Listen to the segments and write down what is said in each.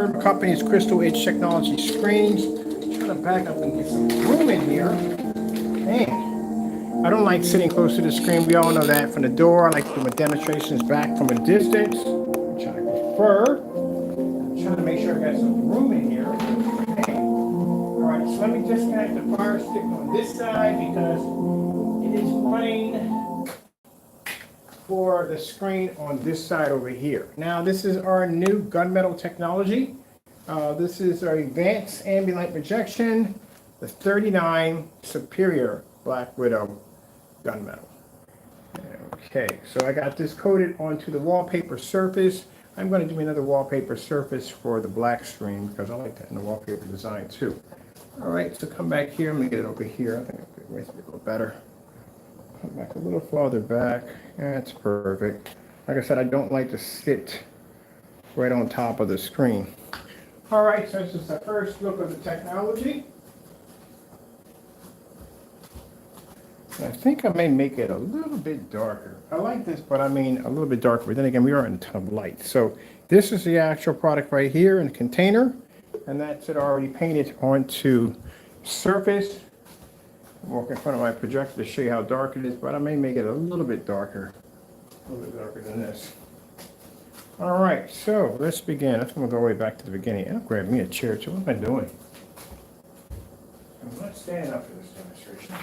preferred company is Crystal Edge Technology Screens. Trying to back up and get some room in here. Man, I don't like sitting close to the screen. We all know that from the door. I like to do my demonstrations back from a distance, which I prefer. I'm trying to make sure I got some room in here. Okay. All right, so let me disconnect the fire stick on this side because it is running for the screen on this side over here. Now, this is our new gunmetal technology. This is our advanced ambient light projection, the 39 Superior Black Widow gunmetal. Okay, so I got this coated onto the wallpaper surface. I'm going to do another wallpaper surface for the black screen because I like that in the wallpaper design too. All right, so come back here. I'm going to get it over here. I think it makes it a little better. Come back a little farther back. That's perfect. Like I said, I don't like to sit right on top of the screen. All right, so this is the first look of the technology. And I think I may make it a little bit darker. I like this, but I mean a little bit darker. But then again, we are in a ton of light. So this is the actual product right here in the container. And that's it already painted onto surface. I'm walking in front of my projector to show you how dark it is, but I may make it a little bit darker. A little bit darker than this. All right, so let's begin. I'm going to go way back to the beginning. I'll grab me a chair too. What am I doing? I'm not standing up for this demonstration.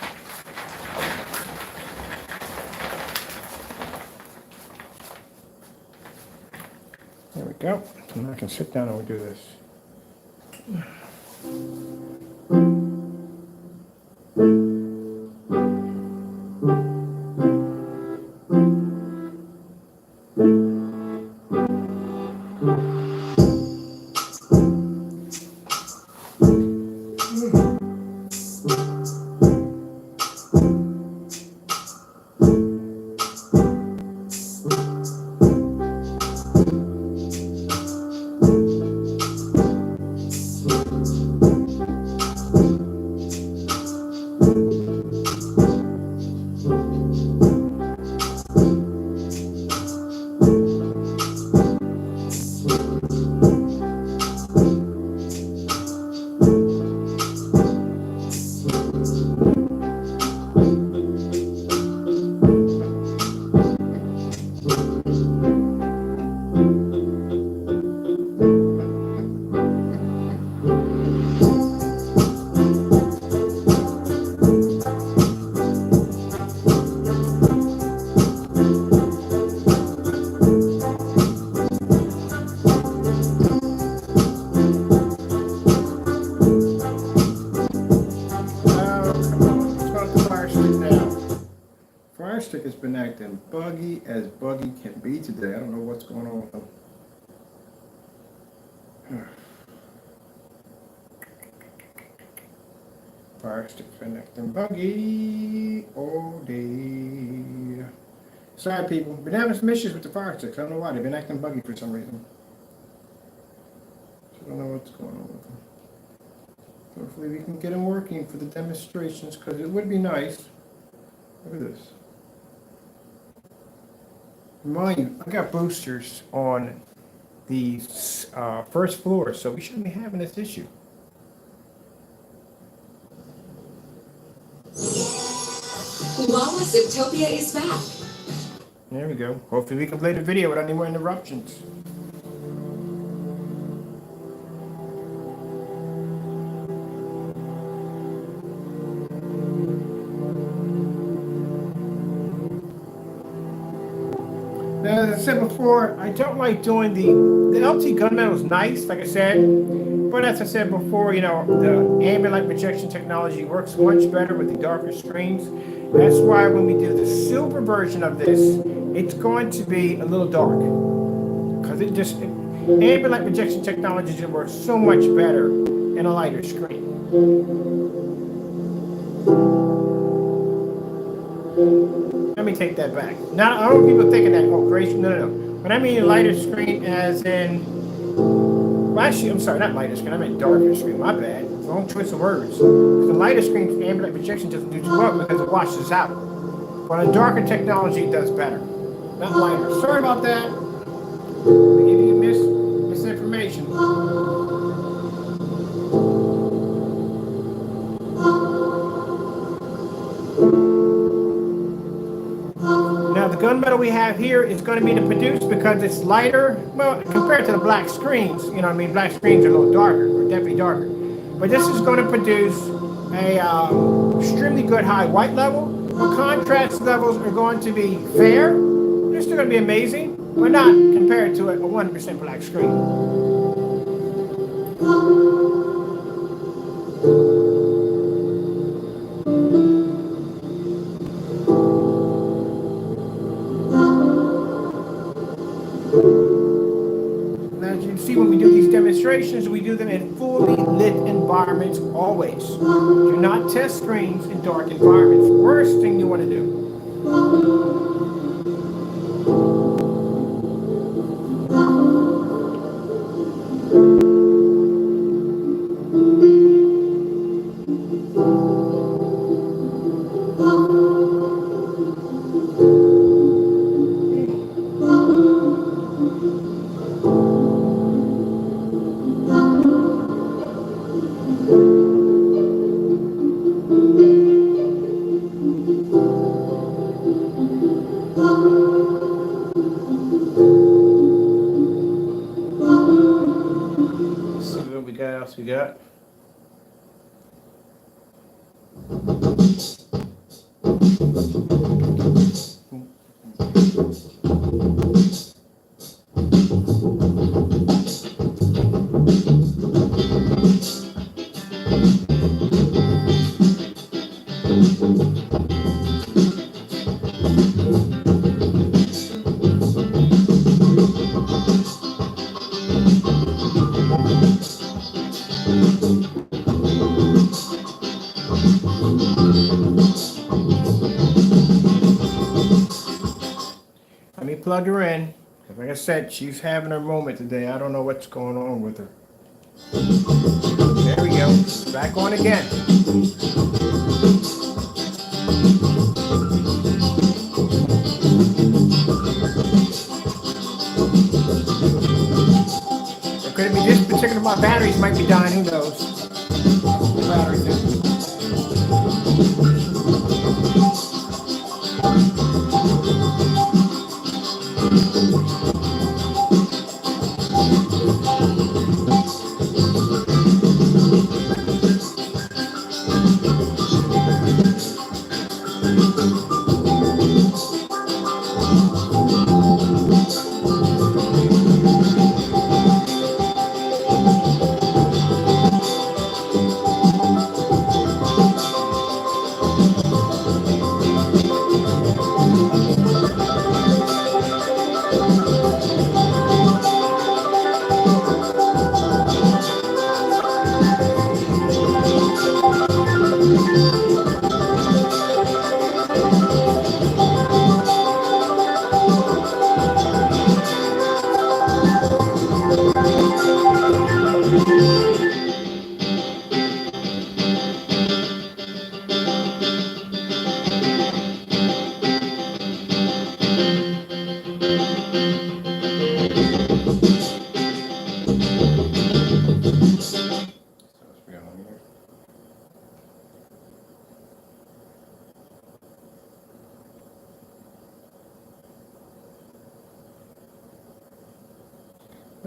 There we go. And I can sit down and we do this. Stick has been acting buggy as buggy can be today. I don't know what's going on with them. Fire stick's been acting buggy all day. Sorry people, been having some issues with the fire sticks. I don't know why, they've been acting buggy for some reason. So I don't know what's going on with them. Hopefully we can get them working for the demonstrations because it would be nice. Look at this. Mind you, I got boosters on the first floor, so we shouldn't be having this issue. Lawless Utopia is back. There we go. Hopefully we can play the video without any more interruptions. As I said before, I don't like doing the LT gunmetal is nice, like I said, but as I said before, you know, the ambient light projection technology works much better with the darker screens. That's why when we do the silver version of this, it's going to be a little dark because ambient light projection technology just works so much better in a lighter screen. Let me take that back. Now, I don't want people thinking that, oh, Grace, no. When I mean lighter screen as in, well, actually, I'm sorry, not lighter screen, I meant darker screen, my bad. Wrong choice of words. The lighter screen ambient light projection doesn't do too well because it washes out. But a darker technology does better. Not lighter. Sorry about that. I give you misinformation. material we have here is going to be to produce because it's lighter. Well, compared to the black screens, you know what I mean? Black screens are a little darker, or definitely darker. But this is going to produce a extremely good high white level. The contrast levels are going to be fair. They're still going to be amazing, but not compared to a 100% black screen. As you can see, when we do these demonstrations, we do them in fully lit environments always. Do not test screens in dark environments. Worst thing you want to do. Let's see what else we got. Let me plug her in. Like I said, she's having her moment today. I don't know what's going on with her. There we go. Back on again. It could be this particular, my batteries might be dying, who knows? The battery thing.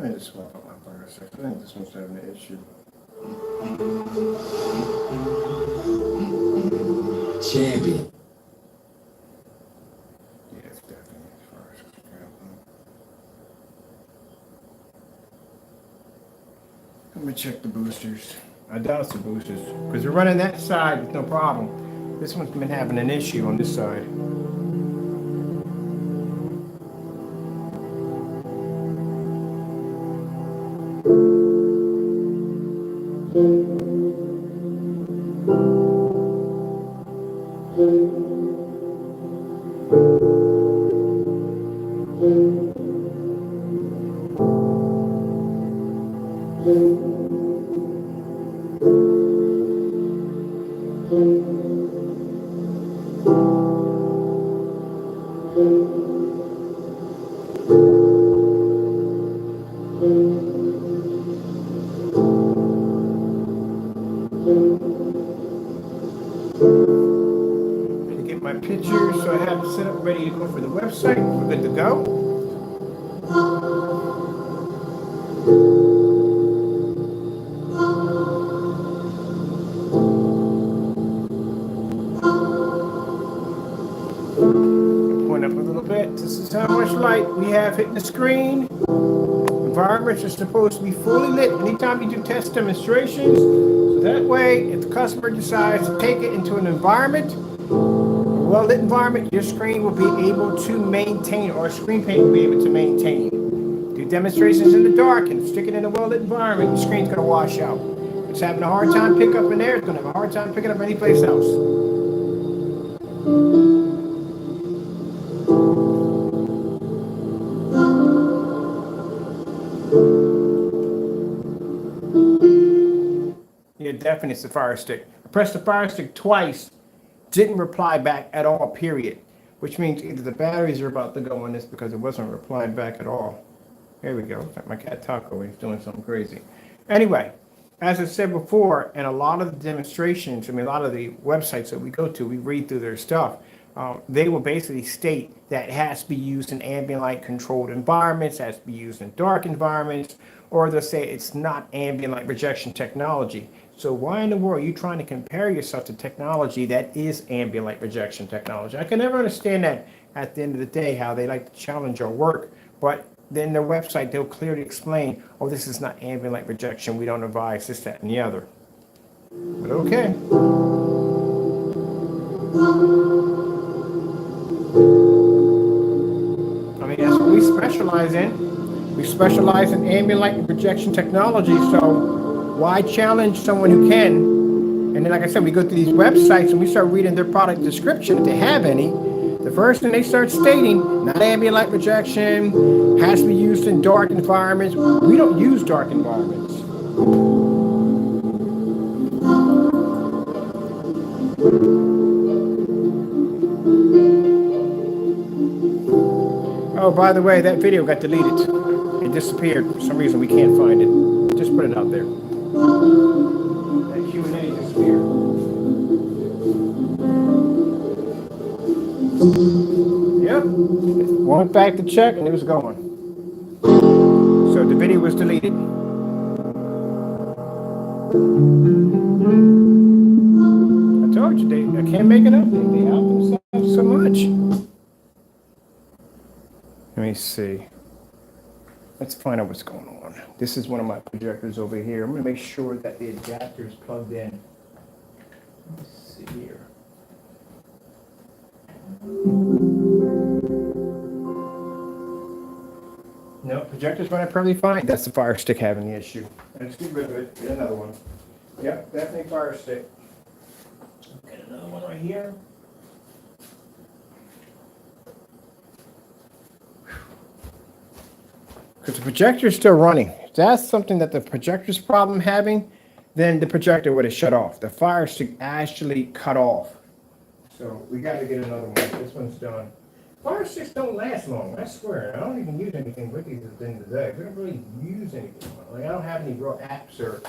I just swap out my power sector. I think this one's having an issue. Champion. Yeah, it's definitely as far as let me check the boosters. I doubt it's the boosters because we're running that side with no problem. This one's been having an issue on this side. my picture, so I have it set up ready to go for the website. We're good to go. Point up a little bit. This is how much light we have hitting the screen. Environments are supposed to be fully lit anytime you do test demonstrations. So that way, if the customer decides to take it into an environment, a well-lit environment, your screen will be able to maintain, or screen paint will be able to maintain. Do demonstrations in the dark and stick it in a well-lit environment, your screen's going to wash out. If it's having a hard time picking up in there, it's going to have a hard time picking up anyplace else. Yeah, definitely it's the Fire Stick. I pressed the Fire Stick twice, didn't reply back at all, period. Which means either the batteries are about to go on this because it wasn't replying back at all. There we go. My cat Taco, he's doing something crazy. Anyway, as I said before, and a lot of the demonstrations, a lot of the websites that we go to, we read through their stuff. They will basically state that it has to be used in ambient light controlled environments, has to be used in dark environments, or they'll say it's not ambient light rejection technology. So why in the world are you trying to compare yourself to technology that is ambient light rejection technology? I can never understand that at the end of the day, how they like to challenge our work, but then their website, they'll clearly explain, oh, this is not ambient light rejection, we don't advise this, that, and the other. But okay. That's what we specialize in. We specialize in ambient light rejection technology, so why challenge someone who can? And then, like I said, we go through these websites and we start reading their product description, if they have any. The first thing they start stating, not ambient light rejection, has to be used in dark environments. We don't use dark environments. Oh, by the way, that video got deleted. It disappeared. For some reason, we can't find it. Just put it out there. That Q&A disappeared. Yep. Went back to check, and it was gone. So the video was deleted. I told you, I can't make it up. They help themselves so much. Let me see. Let's find out what's going on. This is one of my projectors over here. I'm going to make sure that the adapter is plugged in. Let's see here. No, projector's running perfectly fine. That's the Fire Stick having the issue. Let's get rid of it. Get another one. Yep, definitely Fire Stick. Get another one right here. Because the projector is still running. If that's something that the projector's problem having, then the projector would have shut off. The Fire Stick actually cut off. So we got to get another one. This one's done. Fire Sticks don't last long, I swear. I don't even use anything with these at the end of the day. We don't really use anything. Like, I don't have any real apps or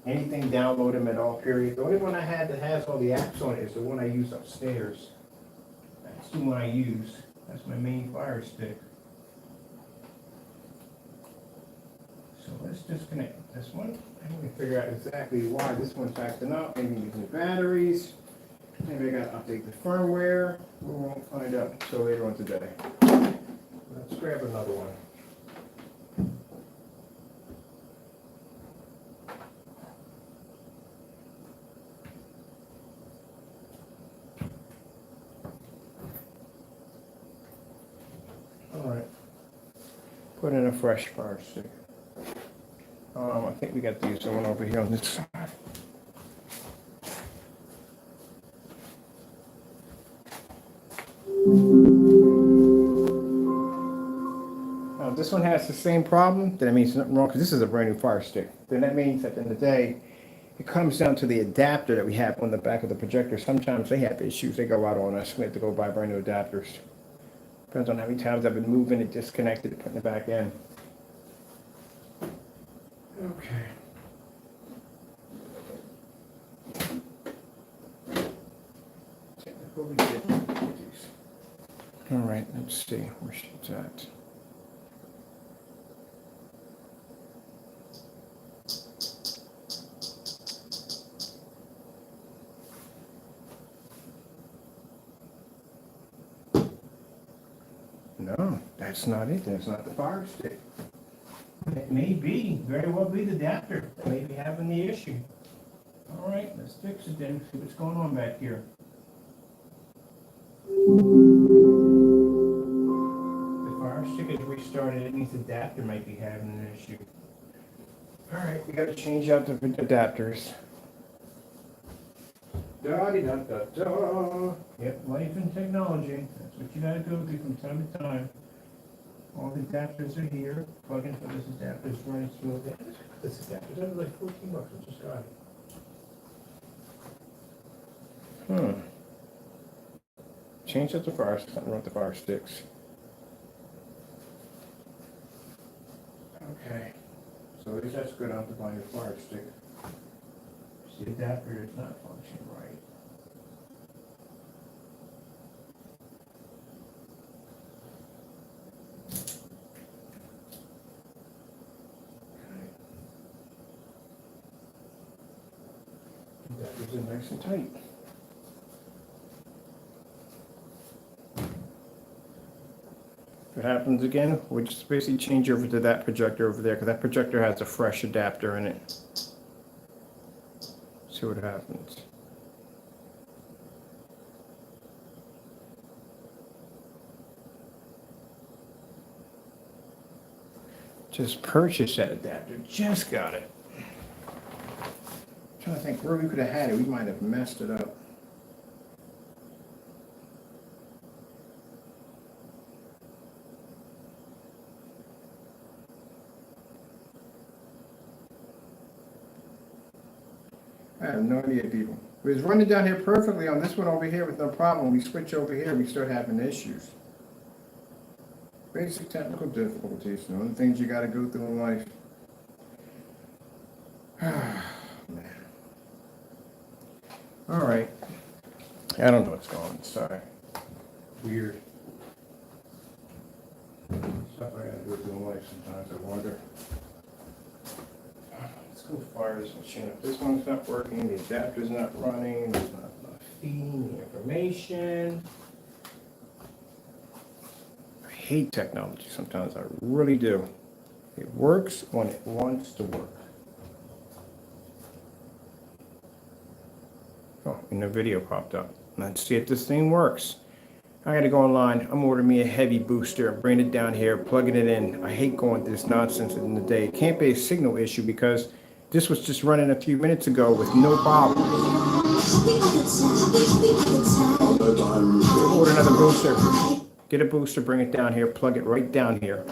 anything download them at all, period. The only one I had that has all the apps on it is the one I use upstairs. That's the one I use. That's my main Fire Stick. So let's disconnect this one. I'm going to figure out exactly why this one's acting up. Maybe using the batteries. Maybe I got to update the firmware. We won't find out until later on today. Let's grab another one. All right. Put in a fresh Fire Stick. I think we got to use the one over here on this side. Now, if this one has the same problem, then that means nothing wrong, because this is a brand new Fire Stick. Then that means at the end of the day, it comes down to the adapter that we have on the back of the projector. Sometimes they have issues. They go out on us. We have to go buy brand new adapters. Depends on how many times I've been moving it, disconnected it, putting it back in. Okay. Technical reset. All right, let's see where she's at. No, that's not it. That's not the fire stick. It may be, very well be the adapter that may be having the issue. All right, let's fix it then, see what's going on back here. The fire stick is restarted, it means the adapter might be having an issue. All right, we gotta change out the adapters. Da-di-da-da-da. Yep, life and technology, that's what you gotta go through from time to time. All the adapters are here, plug in for this adapter, is running smoothly. This adapter, that was like 14 bucks, I just got it. Change out the fire, something wrong with the fire sticks. Okay, so at least that's good enough to buy your fire stick. The adapter is not functioning right. Adapters are nice and tight. If it happens again, we just basically change over to that projector over there, because that projector has a fresh adapter in it. See what happens. Just purchased that adapter, just got it. I'm trying to think where we could have had it, we might have messed it up. I have no idea, people. It was running down here perfectly on this one over here with no problem. We switch over here, we start having issues. Basic technical difficulties, the only things you gotta go through in life. Man. All right. I don't know what's going on, sorry. Weird. Stuff I gotta go through in life sometimes, I wonder. Let's go fire this machine up. This one's not working, the adapter's not running, there's not enough feeding the information. I hate technology sometimes, I really do. It works when it wants to work. Oh, and the video popped up. Let's see if this thing works. I gotta go online, I'm ordering me a heavy booster, bring it down here, plugging it in. I hate going through this nonsense in the day. It can't be a signal issue because this was just running a few minutes ago with no problem. Order another booster. Get a booster, bring it down here, plug it right down here.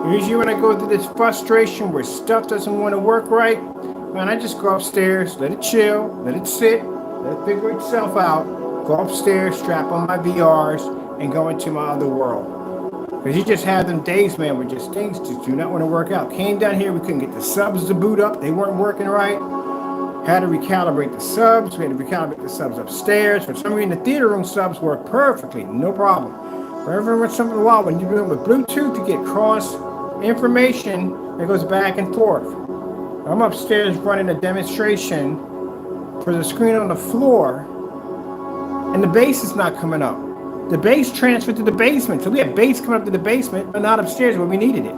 Usually when I go through this frustration where stuff doesn't want to work right, man, I just go upstairs, let it chill, let it sit, let it figure itself out, go upstairs, strap on my VRs, and go into my other world. Because you just have them days, man, where just things just do not want to work out. Came down here, we couldn't get the subs to boot up, they weren't working right. Had to recalibrate the subs, we had to recalibrate the subs upstairs. For some reason, the theater room subs work perfectly, no problem. But every once in a while, when you're dealing with Bluetooth to get cross information that goes back and forth. I'm upstairs running a demonstration for the screen on the floor, and the bass is not coming up. The bass transferred to the basement, so we have bass coming up to the basement, but not upstairs where we needed it.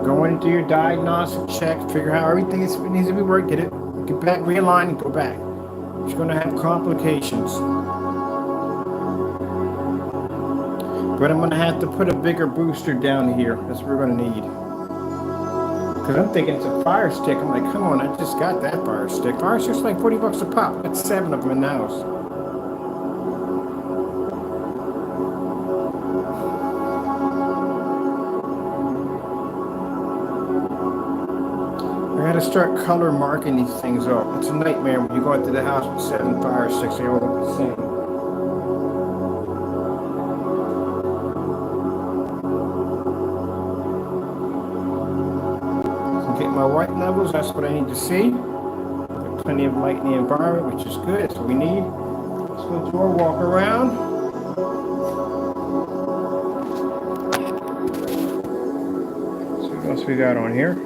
Go into your diagnostic check, figure out everything needs to be worked, get back, realign, and go back. It's going to have complications. But I'm going to have to put a bigger booster down here. That's what we're going to need. Because I'm thinking it's a fire stick. I'm like, come on, I just got that fire stick. Fire stick's like 40 bucks a pop. That's 7 of them in the house. I gotta start color marking these things up. It's a nightmare when you go into the house with 7 fire sticks. They all look the same. My white levels, that's what I need to see. There's plenty of light in the environment, which is good. That's what we need. Let's go to our walk around. So what else we got on here?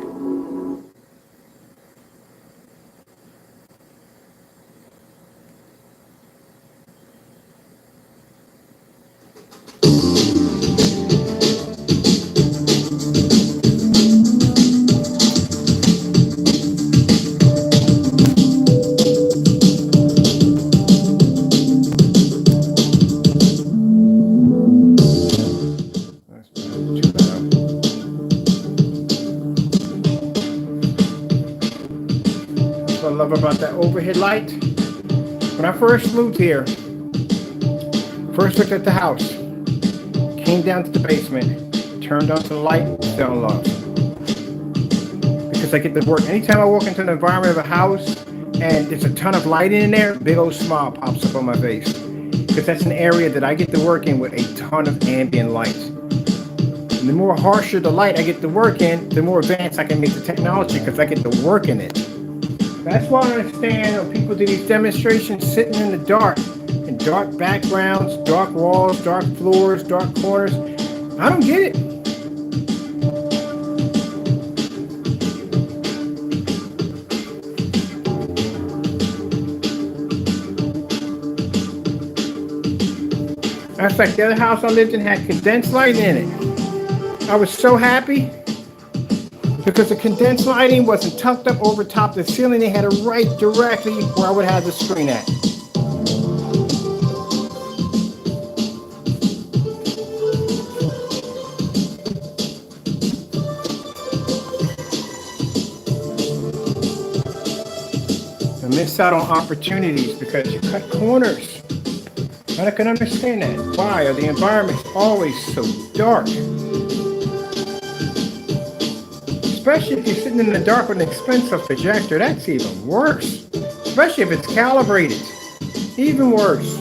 About that overhead light. When I first moved here, first looked at the house, came down to the basement, turned on the light, fell in love. Because I get to work. Anytime I walk into an environment of a house and there's a ton of light in there, big old smile pops up on my face. Because that's an area that I get to work in with a ton of ambient light. And the more harsher the light I get to work in, the more advanced I can make the technology because I get to work in it. That's why I understand when people do these demonstrations sitting in the dark, in dark backgrounds, dark walls, dark floors, dark corners. I don't get it. That's like the other house I lived in had condensed light in it. I was so happy. Because the condensed lighting wasn't tucked up over top the ceiling, they had it right directly where I would have the screen at. I miss out on opportunities because you cut corners. And I can understand that. Why are the environments always so dark? Especially if you're sitting in the dark with an expensive projector, that's even worse. Especially if it's calibrated. Even worse.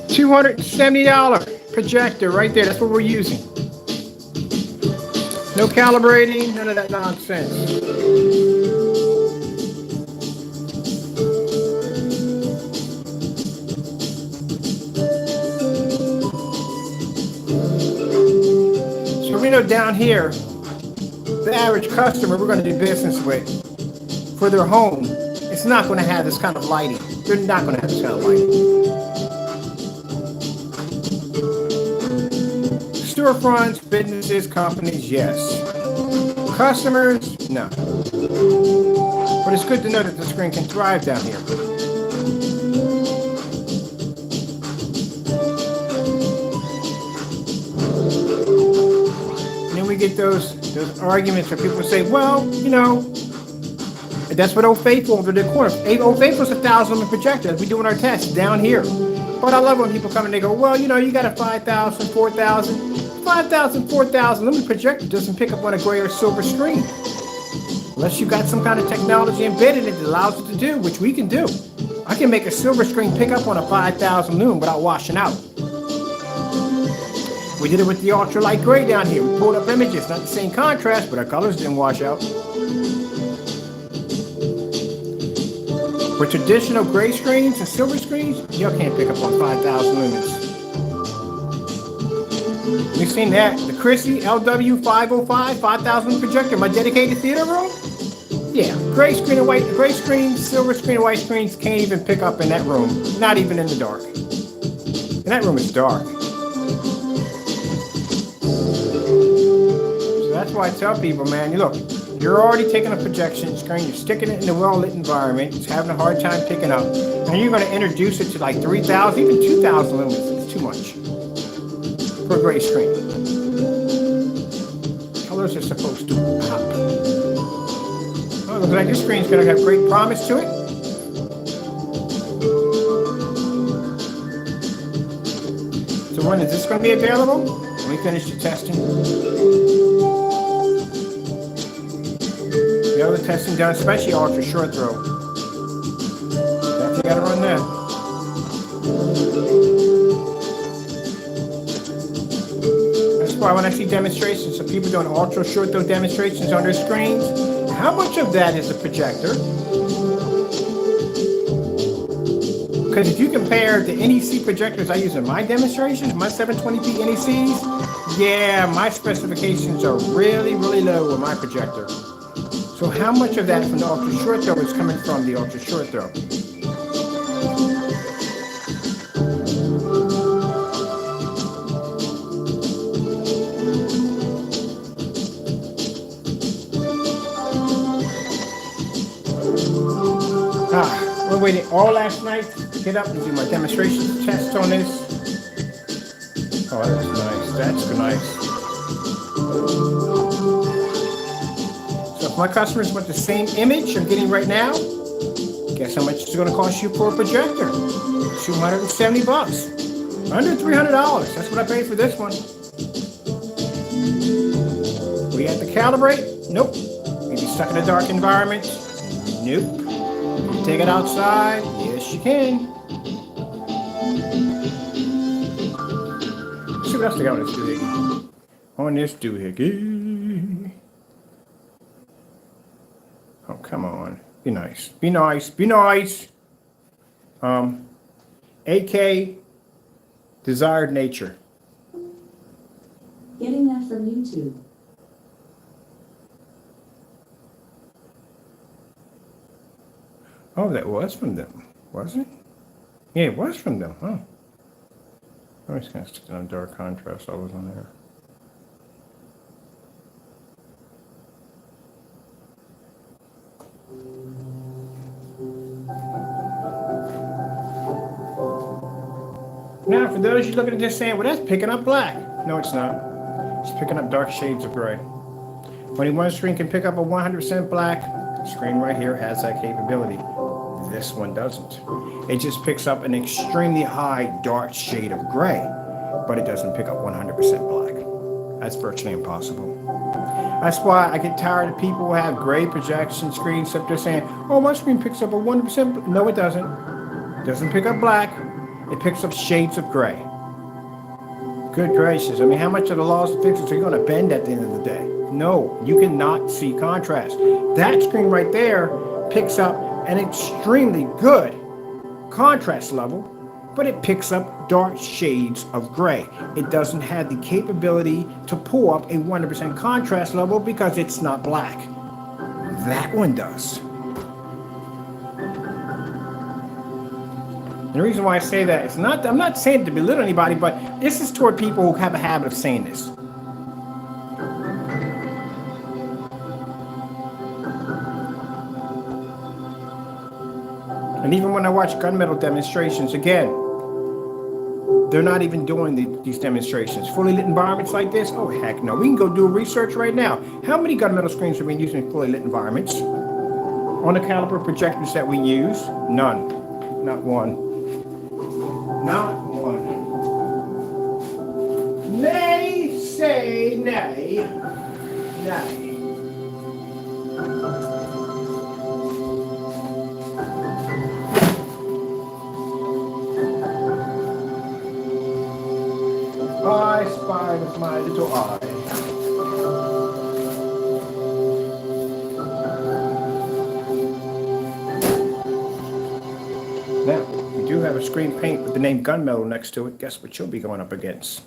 $270 projector right there. That's what we're using. No calibrating, none of that nonsense. So we know down here, the average customer we're going to do business with for their home, it's not going to have this kind of lighting. They're not going to have this kind of lighting. Storefronts, businesses, companies, yes. Customers, no. But it's good to know that the screen can thrive down here. And then we get those arguments where people say, well, you know, that's what Old Faithful over the corner. Old Faithful's 1,000 lumen projector. We doing our tests down here. But I love when people come and they go, well, you know, you got a 5,000, 4,000. 5,000, 4,000 lumen projector doesn't pick up on a gray or silver screen. Unless you got some kind of technology embedded that allows it to do, which we can do. I can make a silver screen pick up on a 5,000 lumen without washing out. We did it with the ultralight gray down here. We pulled up images, not the same contrast, but our colors didn't wash out. For traditional gray screens and silver screens, you can't pick up on 5,000 lumens. We've seen that. The Chrissy LW505 5,000 projector, my dedicated theater room. Yeah, gray screen and white, gray screen, silver screen, and white screens can't even pick up in that room. Not even in the dark. And that room is dark. So that's why I tell people, man, you look, if You're already taking a projection screen, you're sticking it in a well-lit environment, it's having a hard time picking up, and you're going to introduce it to like 3,000, even 2,0 lumens. It's too much for a gray screen. Colors are supposed to pop. Oh, looks like this screen's going to have great promise to it. So when is this going to be available? When we finish the testing. The other testing done, especially ultra short throw. Definitely got to run that. That's why when I see demonstrations of people doing ultra short throw demonstrations on their screens, how much of that is a projector? Because if you compare the NEC projectors I use in my demonstrations, my 720p NECs, yeah, my specifications are really, really low with my projector. So how much of that from the ultra short throw is coming from the ultra short throw? We're waiting all last night to get up and do my demonstration test on this. Oh, that's nice. That's nice. So if my customers want the same image I'm getting right now, guess how much it's going to cost you for a projector? $270. Under $300. That's what I paid for this one. We have to calibrate? Nope. Maybe stuck in a dark environment? Nope. Take it outside? Yes, you can. Let's see what else they got on this doohickey. On this doohickey. Oh, come on. Be nice. Be nice. Be nice. AK Desired Nature. Getting that from YouTube. Oh, that was from them, was it? Yeah, it was from them, huh? I'm just going to stick it on dark contrast. I was on there. Now, for those you looking at this saying, well, that's picking up black. No, it's not. It's picking up dark shades of gray. Only one screen can pick up a 100% black. The screen right here has that capability. This one doesn't. It just picks up an extremely high dark shade of gray, but it doesn't pick up 100% black. That's virtually impossible. That's why I get tired of people who have gray projection screens up there saying, oh, my screen picks up a 100%. No, it doesn't. It doesn't pick up black. It picks up shades of gray. Good gracious. I mean, how much of the laws of physics are you going to bend at the end of the day? No, you cannot see contrast. That screen right there picks up an extremely good contrast level, but it picks up dark shades of gray. It doesn't have the capability to pull up a 100% contrast level because it's not black. That one does. And the reason why I say that is not, I'm not saying to belittle anybody, but this is toward people who have a habit of saying this. And even when I watch gunmetal demonstrations, again, they're not even doing these demonstrations. Fully lit environments like this? Oh, heck no. We can go do research right now. How many gunmetal screens are we using in fully lit environments? On the caliber projectors that we use? None. Not one. Not one. Nay, say nay. Nay. I spy with my little eye. Now, we do have a screen paint with the name Gunmetal next to it. Guess what you'll be going up against?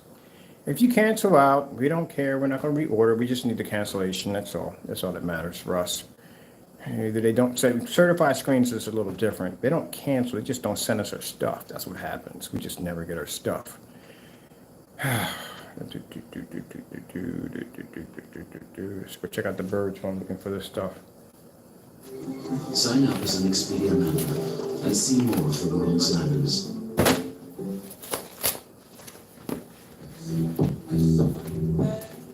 If you cancel out, we don't care. We're not going to reorder. We just need the cancellation. That's all. That's all that matters for us. Either they don't say, certified screens is a little different. They don't cancel. They just don't send us our stuff. That's what happens. We just never get our stuff. Let's go check out the birds while I'm looking for this stuff. Sign up as an Expedia member and see more for World's Lemons.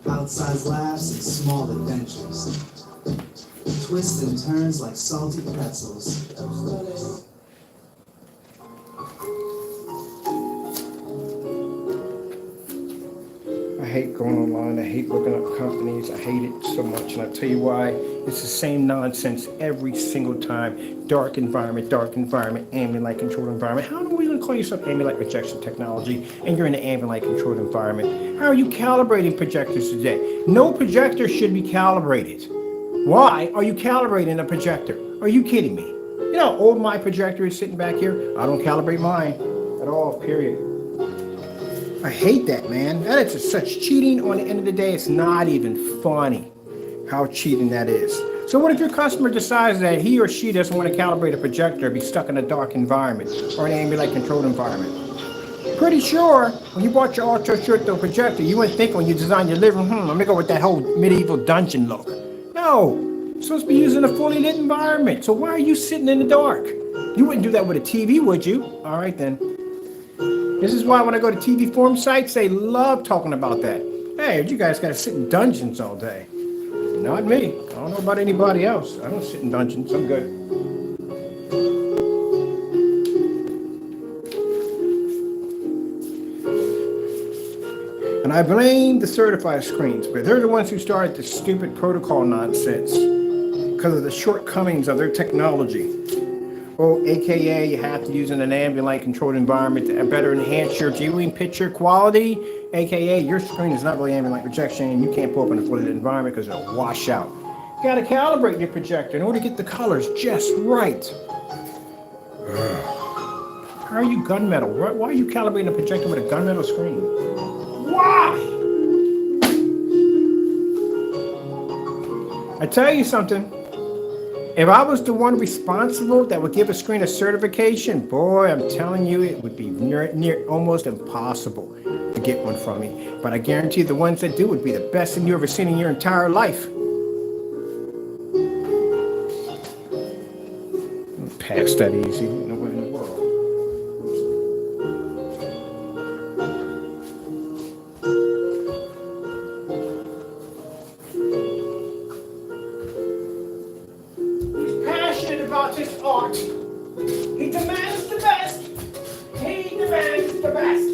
Outsized laughs and small adventures. Twists and turns like salty pretzels. I hate going online. I hate looking up companies. I hate it so much. And I'll tell you why. It's the same nonsense every single time. Dark environment, ambient light controlled environment. How are we going to call yourself ambient light projection technology and you're in an ambient light controlled environment? How are you calibrating projectors today? No projector should be calibrated. Why are you calibrating a projector? Are you kidding me? You know how old my projector is sitting back here? I don't calibrate mine at all, period. I hate that, man. That is such cheating. On the end of the day, it's not even funny how cheating that is. So what if your customer decides that he or she doesn't want to calibrate a projector, be stuck in a dark environment or an ambient light controlled environment? Pretty sure when you bought your ultra short throw projector, you wouldn't think when you designed your living room, I'm gonna go with that whole medieval dungeon look. No, you're supposed to be using a fully lit environment. So why are you sitting in the dark? You wouldn't do that with a TV, would you? All right then. This is why when I go to TV forum sites, they love talking about that. Hey, you guys gotta sit in dungeons all day. Not me. I don't know about anybody else. I don't sit in dungeons. I'm good. And I blame the certified screens, but they're the ones who started this stupid protocol nonsense because of the shortcomings of their technology. Oh, AKA you have to use in an ambient light controlled environment to better enhance your viewing picture quality. AKA your screen is not really ambient light projection and you can't pull up in a fully lit environment because it'll wash out. You gotta calibrate your projector in order to get the colors just right. How are you gunmetal? Why are you calibrating a projector with a gunmetal screen? Why? I tell you something. If I was the one responsible that would give a screen a certification, boy, I'm telling you, it would be near almost impossible to get one from me. But I guarantee the ones that do would be the best thing you ever seen in your entire life. Pass that easy. Nowhere in the world. About his art. He demands the best. He demands the best.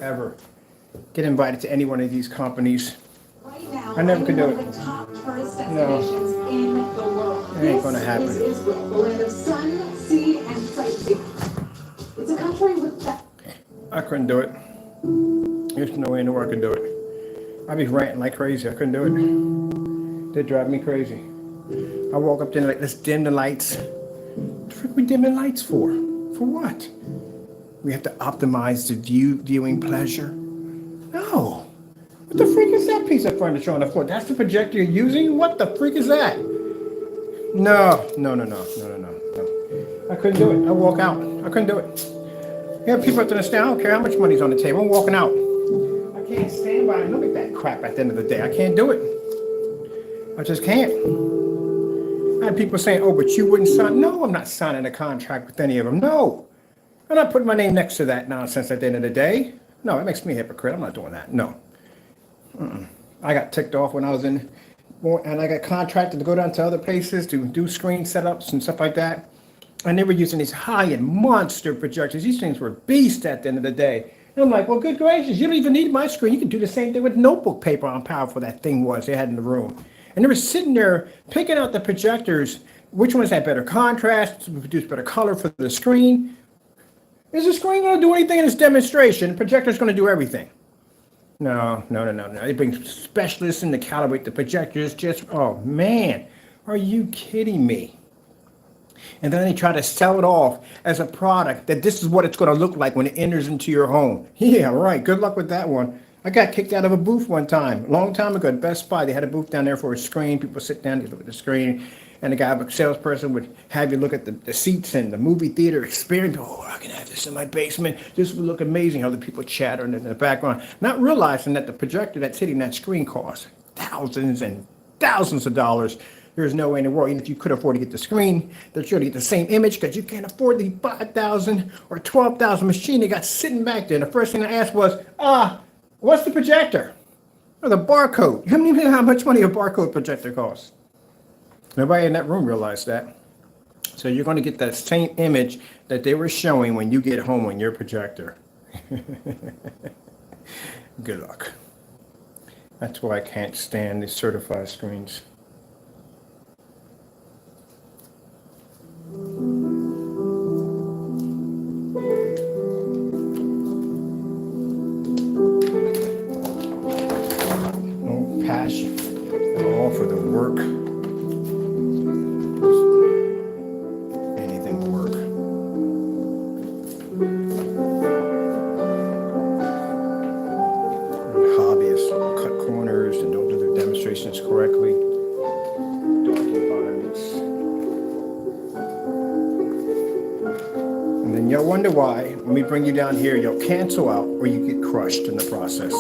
Ever get invited to any one of these companies. Right now, I never could do one it. of the top tourist destinations in the world. It ain't gonna happen. This is Israel, the land of sun, sea, and sightseeing. It's a country with that. I couldn't do it. There's no way in the world I could do it. I'd be ranting like crazy. I couldn't do it. They'd drive me crazy. I walk up there like, let's dim the lights. What the frick we dimming lights for? For what? We have to optimize the viewing pleasure? No. What the freak is that piece of furniture on the floor? That's the projector you're using? What the freak is that? No. I couldn't do it. I walk out. I couldn't do it. You have people have to understand, I don't care how much money's on the table. I'm walking out. I can't stand by and look at that crap at the end of the day. I can't do it. I just can't. I had people saying, oh, but you wouldn't sign. No, I'm not signing a contract with any of them. No. I'm not putting my name next to that nonsense at the end of the day. No, it makes me a hypocrite. I'm not doing that. No. I got ticked off when I was in, and I got contracted to go down to other places to do screen setups and stuff like that. And they were using these high-end monster projectors. These things were beasts at the end of the day. And I'm like, well, good gracious, you don't even need my screen. You can do the same thing with notebook paper on how powerful that thing was they had in the room. And they were sitting there picking out the projectors, which ones had better contrast, produce better color for the screen. Is the screen going to do anything in this demonstration? The projector's going to do everything. No. They bring specialists in to calibrate the projectors. Just, oh man, are you kidding me? And then they try to sell it off as a product that this is what it's going to look like when it enters into your home. Yeah, right. Good luck with that one. I got kicked out of a booth one time, a long time ago at Best Buy. They had a booth down there for a screen. People sit down, they look at the screen, and the salesperson would have you look at the seats and the movie theater experience. Oh, I can have this in my basement. This would look amazing. Other people chattering in the background, not realizing that the projector that's hitting that screen costs thousands and thousands of dollars. There's no way in the world, even if you could afford to get the screen, that you're going to get the same image because you can't afford the 5,000 or 12,000 machine they got sitting back there. And the first thing I asked was, what's the projector? Or the barcode. You haven't even know how much money a barcode projector costs. Nobody in that room realized that. So you're going to get that same image that they were showing when you get home on your projector. Good luck. That's why I can't stand these certified screens. No passion at all for the work. Anything will work. And hobbyists cut corners and don't do their demonstrations correctly. Dark environments. And then you'll wonder why, when we bring you down here, you'll cancel out or you get crushed in the process.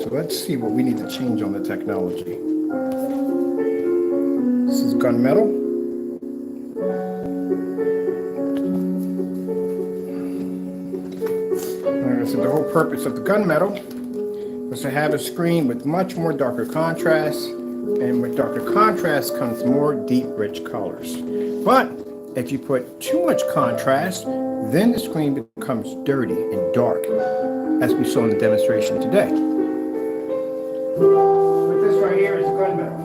So let's see what we need to change on the technology. This is gunmetal. So the whole purpose of the gunmetal was to have a screen with much more darker contrast. And with darker contrast comes more deep, rich colors. But if you put too much contrast, then the screen becomes dirty and dark, as we saw in the demonstration today. But this right here is gunmetal.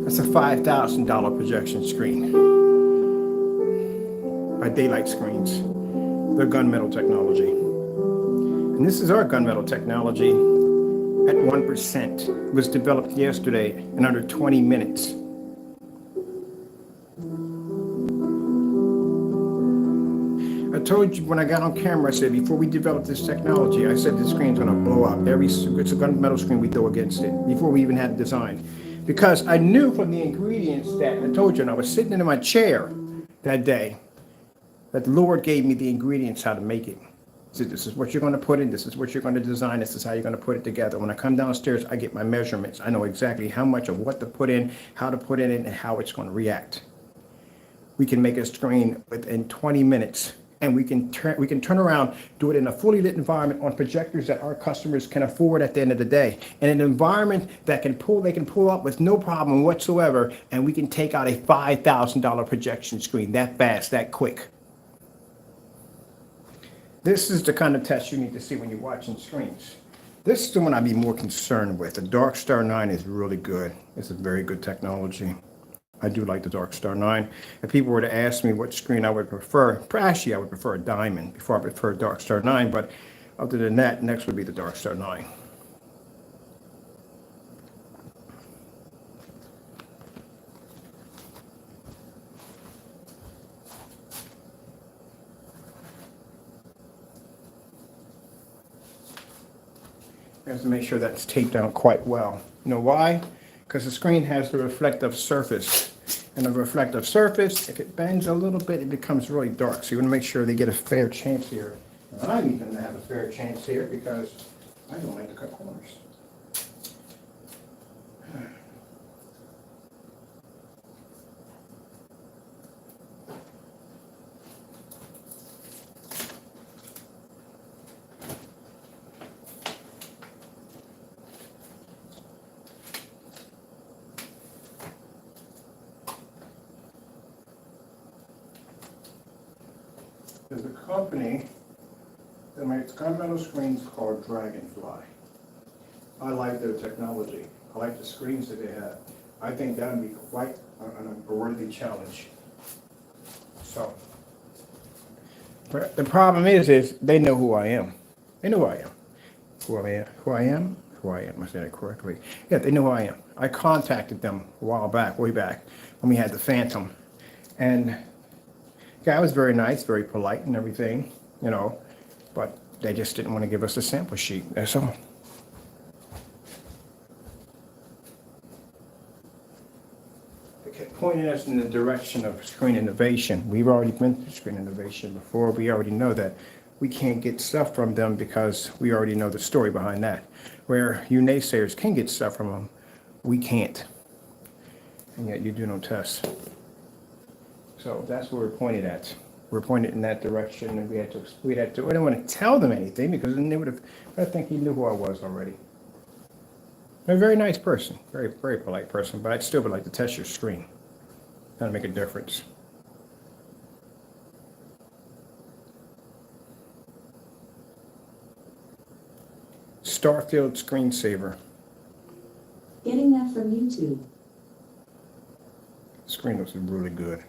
That's a $5,000 projection screen. By Daylight Screens, their gunmetal technology. And this is our gunmetal technology at 1%. It was developed yesterday in under 20 minutes. I told you when I got on camera, I said, before we developed this technology, I said the screen's gonna blow up. It's a gunmetal screen we throw against it, before we even had it designed. Because I knew from the ingredients that, I told you, and I was sitting in my chair that day, that the Lord gave me the ingredients how to make it. He said, this is what you're going to put in, this is what you're going to design, this is how you're going to put it together. When I come downstairs, I get my measurements. I know exactly how much of what to put in, how to put it in, and how it's going to react. We can make a screen within 20 minutes, and we can turn around, do it in a fully lit environment on projectors that our customers can afford at the end of the day. And an environment that they can pull up with no problem whatsoever, and we can take out a $5,000 projection screen that fast, that quick. This is the kind of test you need to see when you're watching screens. This is the one I'd be more concerned with. The Dark Star 9 is really good. It's a very good technology. I do like the Dark Star 9. If people were to ask me what screen I would prefer, actually I would prefer a Diamond before I prefer Dark Star 9, but other than that, next would be the Dark Star 9. You have to make sure that's taped down quite well. You know why? Because the screen has the reflective surface. And the reflective surface, if it bends a little bit, it becomes really dark. So you want to make sure they get a fair chance here. And I need them to have a fair chance here because I don't like to cut corners. There's a company that makes gunmetal screens called Dragonfly. I like their technology. I like the screens that they have. I think that would be quite a worthy challenge. So, but the problem is they know who I am. They know who I am. Who I am. I said it correctly. Yeah, they know who I am. I contacted them a while back, way back, when we had the Phantom. And guy was very nice, very polite and everything, you know, but they just didn't want to give us a sample sheet, that's all. They kept pointing us in the direction of screen innovation. We've already been through screen innovation before. We already know that we can't get stuff from them because we already know the story behind that. Where you naysayers can get stuff from them, we can't. And yet you do no tests. So that's where we're pointed at. We're pointed in that direction, and we didn't want to tell them anything because then they would have, I think he knew who I was already. A very nice person, very, very polite person, but I'd still would like to test your screen. That'll make a difference. Starfield screensaver. Getting that from YouTube. Screen looks really good.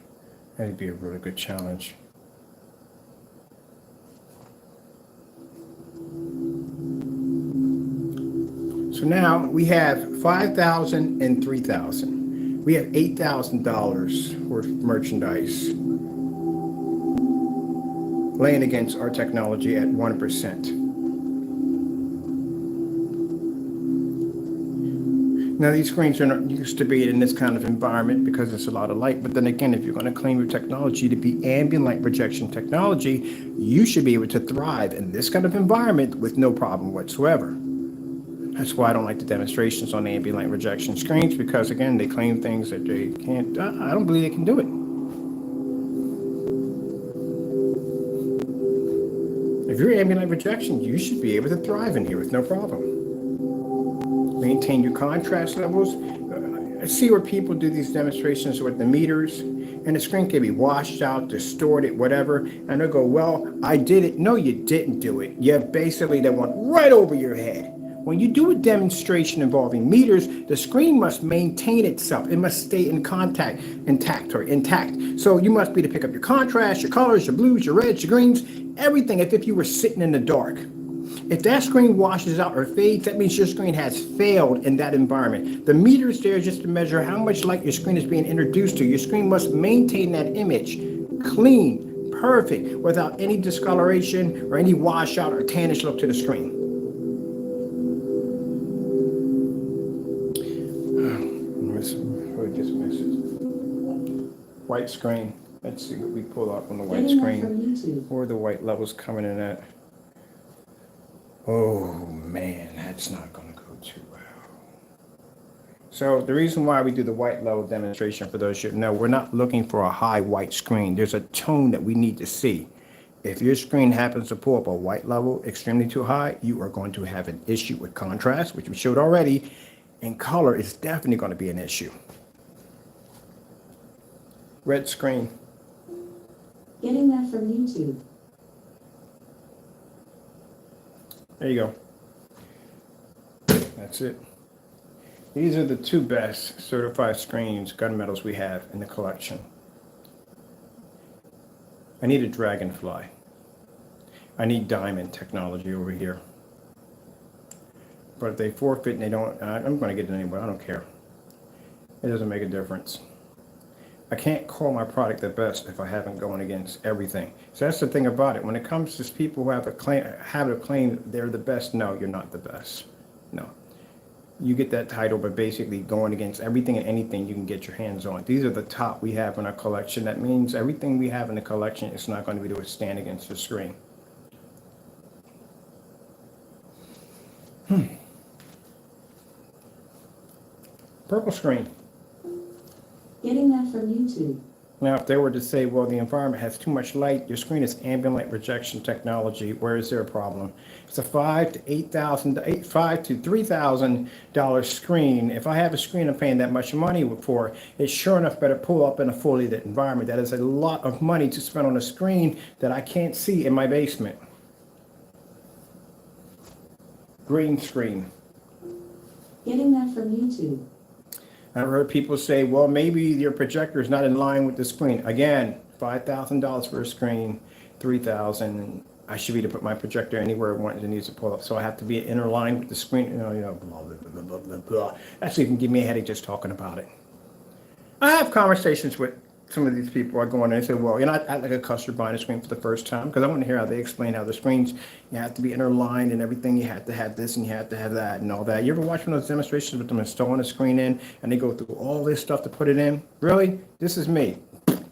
That'd be a really good challenge. So now we have $5,000 and $3,000. We have $8,000 worth of merchandise laying against our technology at 1%. Now these screens are not used to be in this kind of environment because it's a lot of light, but then again, if you're going to claim your technology to be ambient light projection technology, you should be able to thrive in this kind of environment with no problem whatsoever. That's why I don't like the demonstrations on ambient light projection screens, because again, they claim things that they can't, I don't believe they can do it. If you're ambient light projection, you should be able to thrive in here with no problem. Maintain your contrast levels. I see where people do these demonstrations with the meters, and the screen can be washed out, distorted, whatever, and they'll go, well, I did it. No, you didn't do it. You basically, they went right over your head. When you do a demonstration involving meters, the screen must maintain itself. It must stay in contact, intact. So you must be to pick up your contrast, your colors, your blues, your reds, your greens, everything as if you were sitting in the dark. If that screen washes out or fades, that means your screen has failed in that environment. The meter is there just to measure how much light your screen is being introduced to. Your screen must maintain that image clean, perfect, without any discoloration or any washout or tannish look to the screen. Just misses. White screen. Let's see what we pull up on the white screen. Or the white levels coming in at. Oh man, that's not going to go too well. So the reason why we do the white level demonstration, for those who know, we're not looking for a high white screen. There's a tone that we need to see. If your screen happens to pull up a white level extremely too high, you are going to have an issue with contrast, which we showed already, and color is definitely going to be an issue. Red screen. Getting that from YouTube. There you go. That's it. These are the two best certified screens, gunmetals we have in the collection. I need a dragonfly. I need diamond technology over here. But if they forfeit and they don't, I'm going to get it anyway. I don't care. It doesn't make a difference. I can't call my product the best if I haven't gone against everything. So that's the thing about it. When it comes to people who have a claim they're the best, no, you're not the best. No. You get that title by basically going against everything and anything you can get your hands on. These are the top we have in our collection. That means everything we have in the collection is not going to be able to stand against the screen. Purple screen. Getting that from YouTube. Now, if they were to say, well, the environment has too much light, your screen is ambient light rejection technology, where is there a problem? It's a $5,000 to $3,000 screen. If I have a screen I'm paying that much money for, it sure enough better pull up in a fully lit environment. That is a lot of money to spend on a screen that I can't see in my basement. Green screen. Getting that from YouTube. I've heard people say, well, maybe your projector is not in line with the screen. Again, $5,000 for a screen, $3,000. I should be able to put my projector anywhere I want it needs to pull up. So I have to be in line with the screen. Blah, blah, blah, blah, blah, blah. That's even give me a headache just talking about it. I have conversations with some of these people. I go in there and say, well, you're not like a customer buying a screen for the first time, because I want to hear how they explain how the screens, you have to be interlined and everything. You have to have this and you have to have that and all that. You ever watch one of those demonstrations with them installing a screen in and they go through all this stuff to put it in? Really? This is me.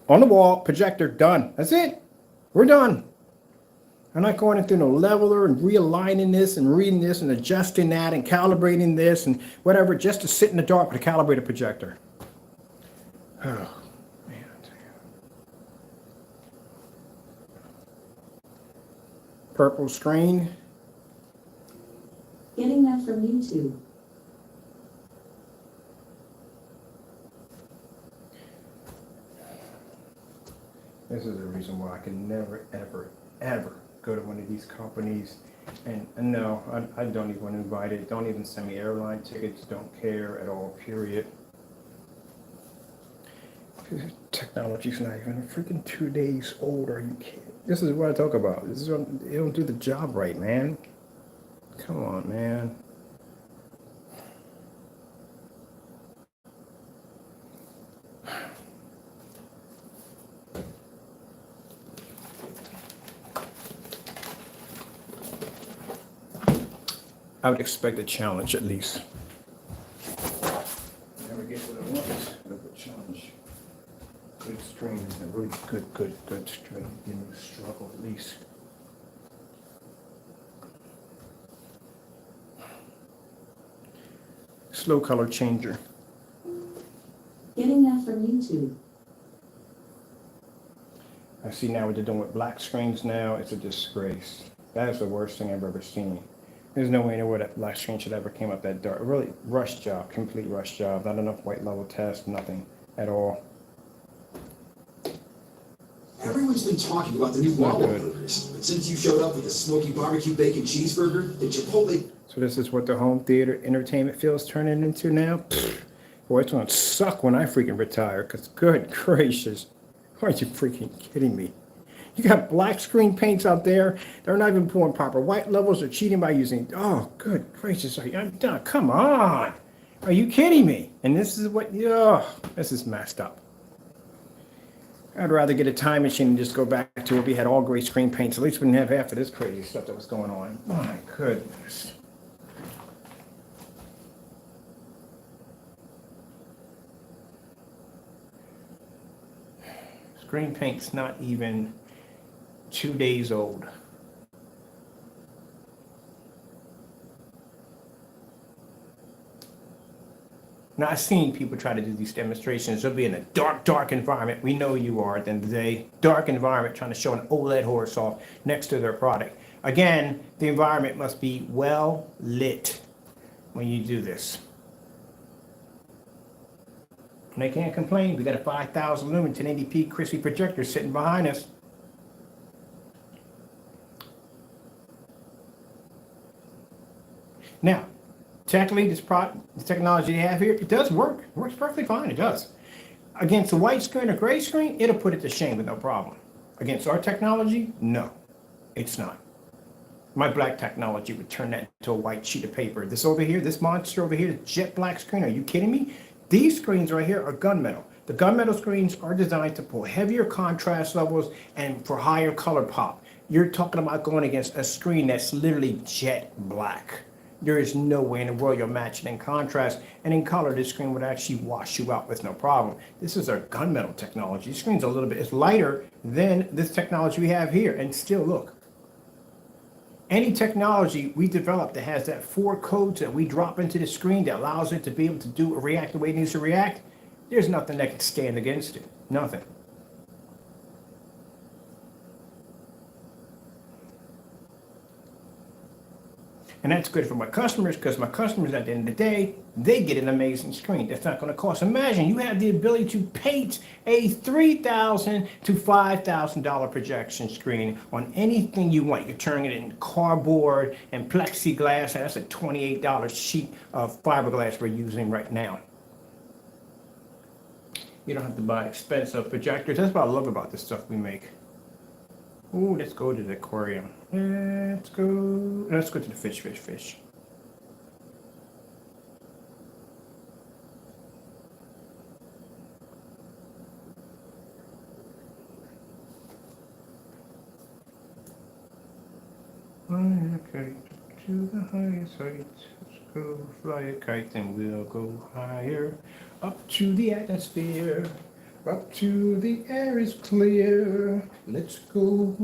On the wall, projector, done. That's it. We're done. I'm not going through no leveler and realigning this and reading this and adjusting that and calibrating this and whatever, just to sit in the dark with a calibrated projector. Oh. Purple screen. Getting that from YouTube. This is the reason why I can never, ever, ever go to one of these companies. And no, I don't even want to invite it. Don't even send me airline tickets. Don't care at all, period. Technology's not even freaking 2 days old. Are you kidding? This is what I talk about. This is what, it don't do the job right, man. Come on, man. I would expect a challenge at least. Never get what I want, but a challenge. Good string, a really good string. You know, struggle at least. Slow color changer. Getting that from YouTube. I see now what they're doing with black screens now. It's a disgrace. That is the worst thing I've ever seen. There's no way in the world that black screen should ever came up that dark. Really rush job, complete rush job. Not enough white level test, nothing at all. Everyone's been talking about the new Not Wawa good. burgers, but since you showed up with a smoky barbecue bacon cheeseburger, the Chipotle. So this is what the home theater entertainment field's turning into now? Pfft. Boy, it's gonna suck when I freaking retire, because good gracious, are you freaking kidding me? You got black screen paints out there. They're not even pulling proper white levels. They're cheating by using, oh, good gracious. I'm done. Come on. Are you kidding me? And this is what, this is messed up. I'd rather get a time machine and just go back to where we had all gray screen paints. At least we didn't have half of this crazy stuff that was going on. My goodness. Screen paint's not even 2 days old. Now, I've seen people try to do these demonstrations. They'll be in a dark environment. We know you are at the end of the day. Dark environment, trying to show an OLED horse off next to their product. Again, the environment must be well lit when you do this. And they can't complain. We got a 5,000 lumen 1080p crispy projector sitting behind us. Now, technically, the technology they have here, it does work. It works perfectly fine. It does. Against a white screen or gray screen, it'll put it to shame with no problem. Against our technology, no, it's not. My black technology would turn that into a white sheet of paper. This over here, this monster over here, the jet black screen, are you kidding me? These screens right here are gunmetal. The gunmetal screens are designed to pull heavier contrast levels and for higher color pop. You're talking about going against a screen that's literally jet black. There is no way in the world you'll match it in contrast, and in color, this screen would actually wash you out with no problem. This is our gunmetal technology. The screen's a little bit, it's lighter than this technology we have here, and still look. Any technology we develop that has that 4 codes that we drop into the screen that allows it to be able to do or react the way it needs to react, there's nothing that can stand against it. Nothing. And that's good for my customers, because my customers at the end of the day, they get an amazing screen. That's not going to cost. Imagine you have the ability to paint a $3,000 to $5,000 projection screen on anything you want. You're turning it in cardboard and plexiglass, and that's a $28 sheet of fiberglass we're using right now. You don't have to buy expensive projectors. That's what I love about the stuff we make. Ooh, let's go to the aquarium. Let's go to the fish. Fly a kite to the highest heights. Let's go fly a kite and we'll go higher. Up to the atmosphere. Up to the air is clear. Let's go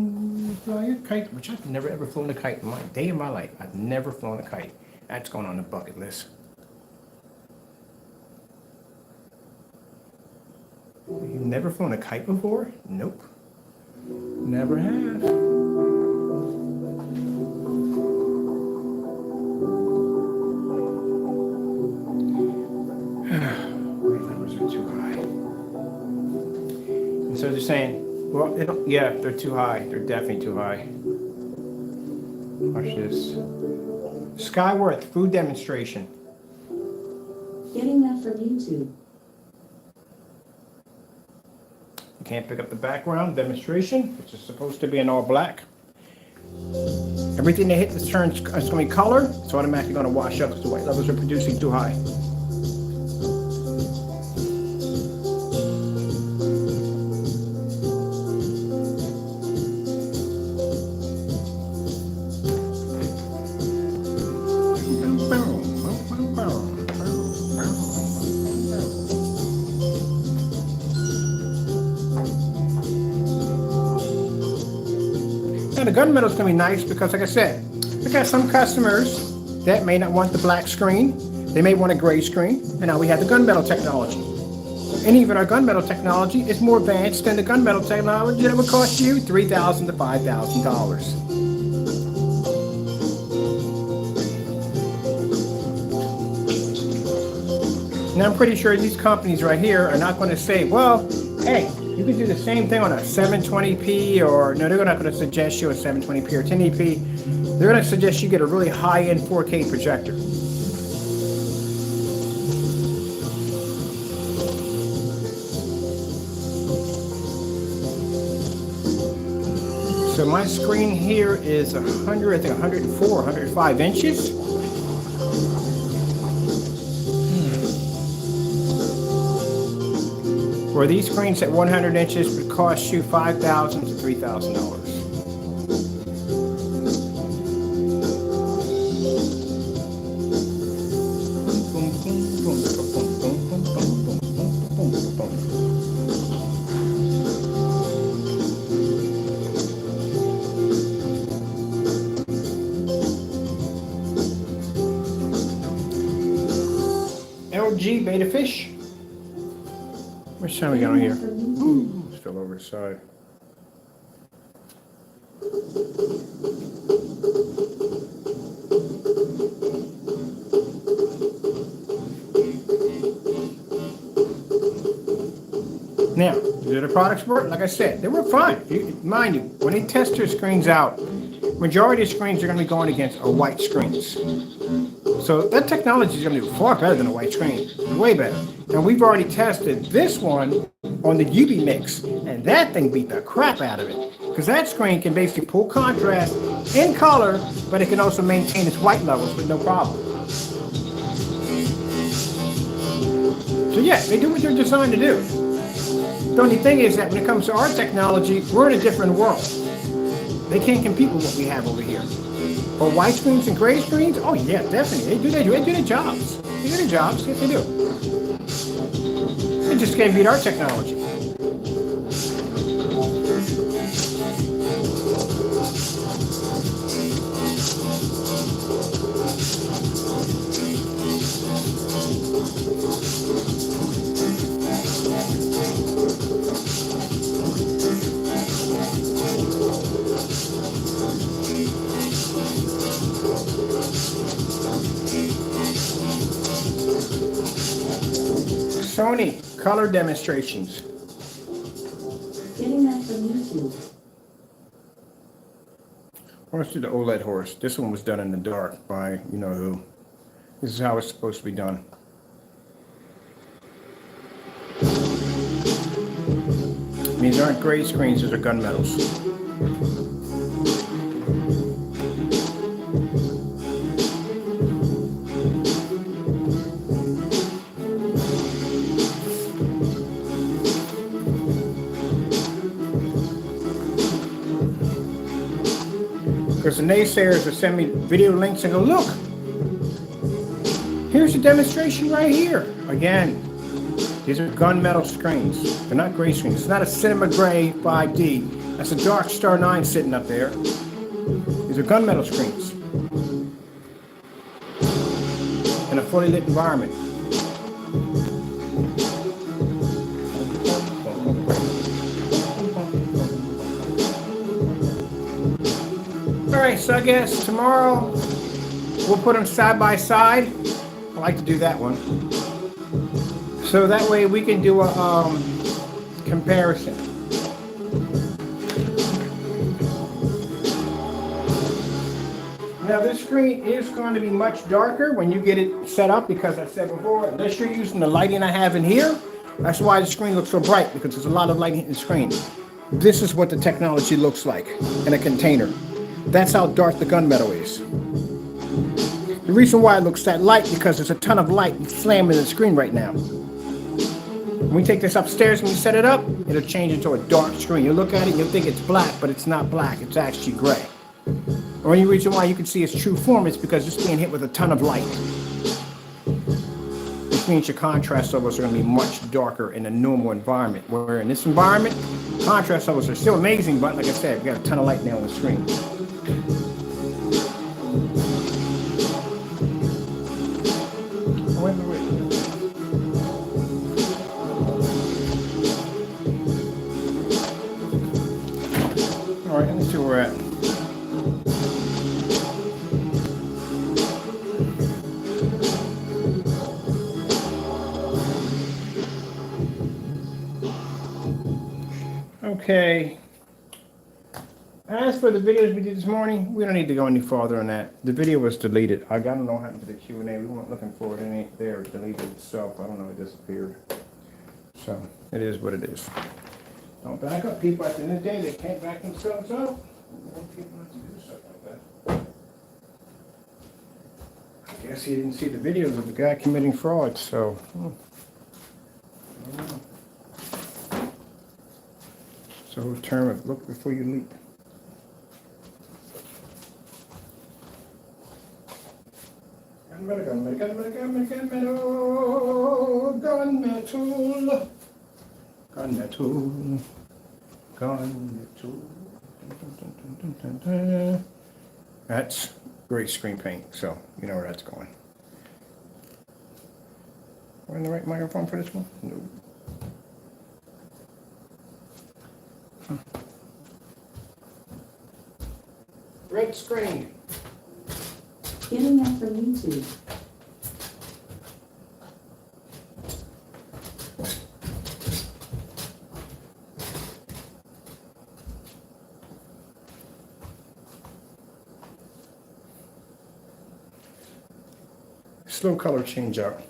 fly a kite, which I've never ever flown a kite in my day of my life. I've never flown a kite. That's going on the bucket list. You've never flown a kite before? Nope. Never have. Weight numbers are too high. So they're saying, well, yeah, they're too high. They're definitely too high. Watch this. Skyworth food demonstration. Getting that from YouTube. You can't pick up the background demonstration, which is supposed to be in all black. Everything they hit this turn is going to be color. It's automatically going to wash up because the white levels are producing too high. Now the gunmetal is going to be nice because, like I said, we got some customers that may not want the black screen. They may want a gray screen, and now we have the gunmetal technology. And even our gunmetal technology is more advanced than the gunmetal technology that would cost you $3,000 to $5,000. Now I'm pretty sure these companies right here are not going to say, well, hey, you can do the same thing on a 720p, or no, they're not going to suggest you a 720p or 1080p. They're going to suggest you get a really high-end 4K projector. So my screen here is 104, 105 inches. Where these screens at 100 inches would cost you $5,000 to $3,000. LG Beta Fish. Which time we got on here? Ooh, it's still over the side. Now, do the products work? Like I said, they work fine. Mind you, when they test their screens out, majority of screens are going to be going against are white screens. So that technology is going to do far better than a white screen, way better. And we've already tested this one on the UV mix, and that thing beat the crap out of it. Because that screen can basically pull contrast in color, but it can also maintain its white levels with no problem. So yeah, they do what they're designed to do. The only thing is that when it comes to our technology, we're in a different world. They can't compete with what we have over here. But white screens and gray screens, oh yeah, definitely. They do their jobs. They do their jobs, yes they do. They just can't beat our technology. Sony color demonstrations. Getting that from YouTube. Let's do the OLED horse. This one was done in the dark by you know who. This is how it's supposed to be done. These aren't gray screens, these are gunmetals. Because the naysayers will send me video links and go, look, here's the demonstration right here. Again, these are gunmetal screens. They're not gray screens. It's not a Cinema Gray 5D. That's a Dark Star 9 sitting up there. These are gunmetal screens in a fully lit environment. Alright, so I guess tomorrow we'll put them side by side. I like to do that one. So that way we can do a comparison. Now this screen is going to be much darker when you get it set up because I said before, unless you're using the lighting I have in here, that's why the screen looks so bright because there's a lot of light hitting the screen. This is what the technology looks like in a container. That's how dark the gunmetal is. The reason why it looks that light because there's a ton of light slamming the screen right now. When we take this upstairs and we set it up, it'll change into a dark screen. You look at it, you'll think it's black, but it's not black. It's actually gray. The only reason why you can see its true form is because it's being hit with a ton of light. Which means your contrast levels are going to be much darker in a normal environment. Where in this environment, contrast levels are still amazing, but like I said, we got a ton of light now on the screen. Wait. All right, let's see where we're at. Okay. As for the videos we did this morning, we don't need to go any farther on that. The video was deleted. I don't know what happened to the Q&A. We weren't looking for it. It ain't there. It deleted itself. I don't know. It disappeared. So it is what it is. Don't back up, people. At the end of the day, they can't back themselves up. We want people not to do stuff like that. I guess he didn't see the videos of the guy committing fraud. So. I don't know. So term of look before you leap. Gunmetal. That's great screen paint, so you know where that's going. We're in the right microphone for this one? No. Red screen. Getting that from YouTube. slow color change out.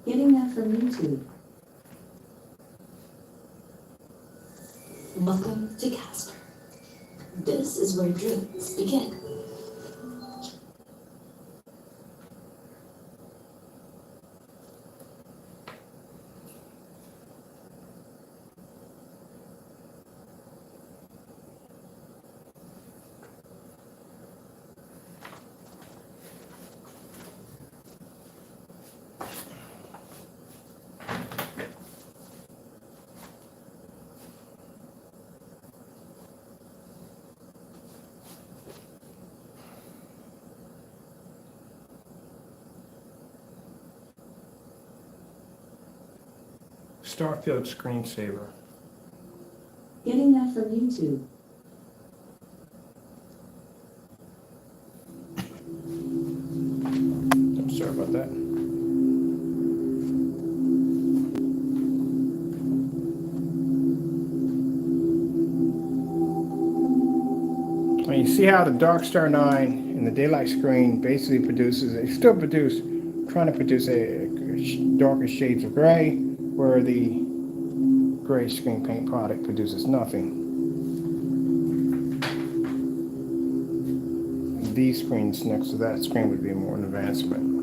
Getting that from YouTube. Welcome to Casper. This is where dreams begin. Starfield screensaver. Getting that from YouTube. I'm sorry about that. Well, you see how the Darkstar 9 in the daylight screen basically produces, it still trying to produce a darker shades of gray, where the gray screen paint product produces nothing. These screens next to that screen would be more an advancement.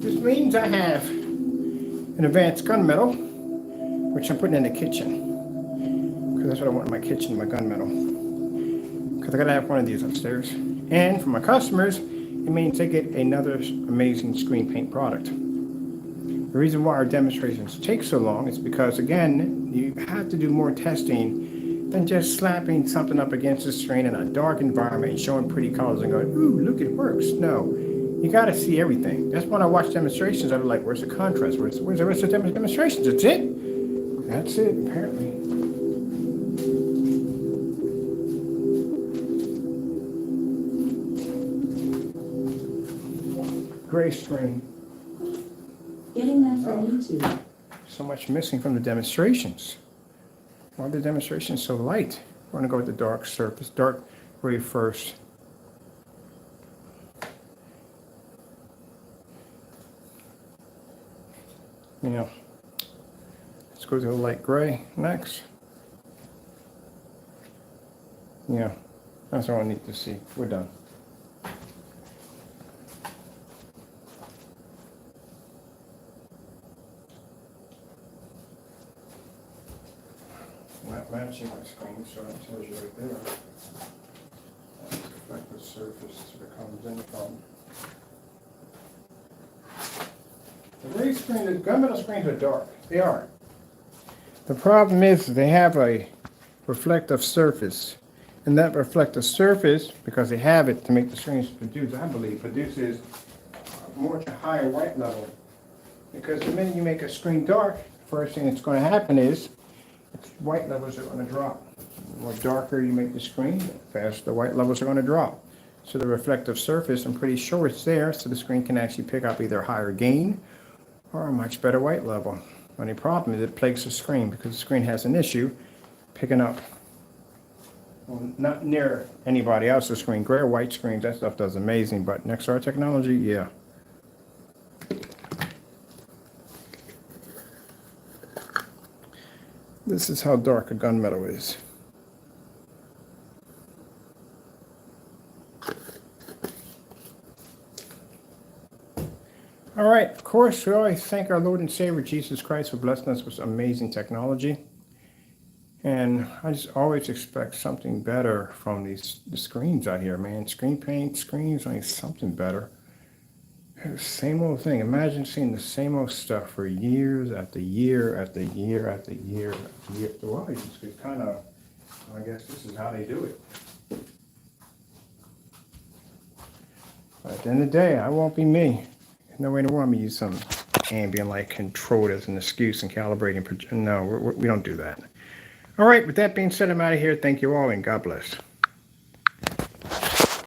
This means I have an advanced gunmetal, which I'm putting in the kitchen, because that's what I want in my kitchen, my gunmetal, because I gotta have one of these upstairs. And for my customers, it means they get another amazing screen paint product. The reason why our demonstrations take so long is because, again, you have to do more testing than just slapping something up against the screen in a dark environment and showing pretty colors and going, ooh, look, it works. No, you got to see everything. That's when I watch demonstrations, I'm like, where's the contrast? Where's the rest of the demonstrations? That's it. That's it, apparently. Gray screen. Getting that from YouTube. So much missing from the demonstrations. Why are the demonstrations so light? We're going to go with the dark surface, dark gray first. Yeah. Let's go to the light gray next. Yeah, that's all I need to see. We're done. Not matching my screen, so it tells you right there. That's the reflective surface where it comes in from. The gray screen, the gunmetal screens are dark. They are. The problem is they have a reflective surface. And that reflective surface, because they have it to make the screens produce, I believe, produces more to higher white level. Because the minute you make a screen dark, first thing that's going to happen is its white levels are going to drop. The more darker you make the screen, the faster the white levels are going to drop. So the reflective surface, I'm pretty sure it's there, so the screen can actually pick up either higher gain or a much better white level. The only problem is it plagues the screen because the screen has an issue picking up, well, not near anybody else's screen. Gray or white screens, that stuff does amazing, but next to our technology, yeah. This is how dark a gunmetal is. All right, of course, we always thank our Lord and Savior Jesus Christ for blessing us with amazing technology. And I just always expect something better from the screens out here, man. Screen paint, screens, like something better. Same old thing. Imagine seeing the same old stuff for years after year after year after year after year. Well, you just kind of, I guess this is how they do it. But at the end of the day, I won't be me. No way in the world I'm going to use some ambient light control as an excuse and calibrating. No, we don't do that. All right, with that being said, I'm out of here. Thank you all, and God bless.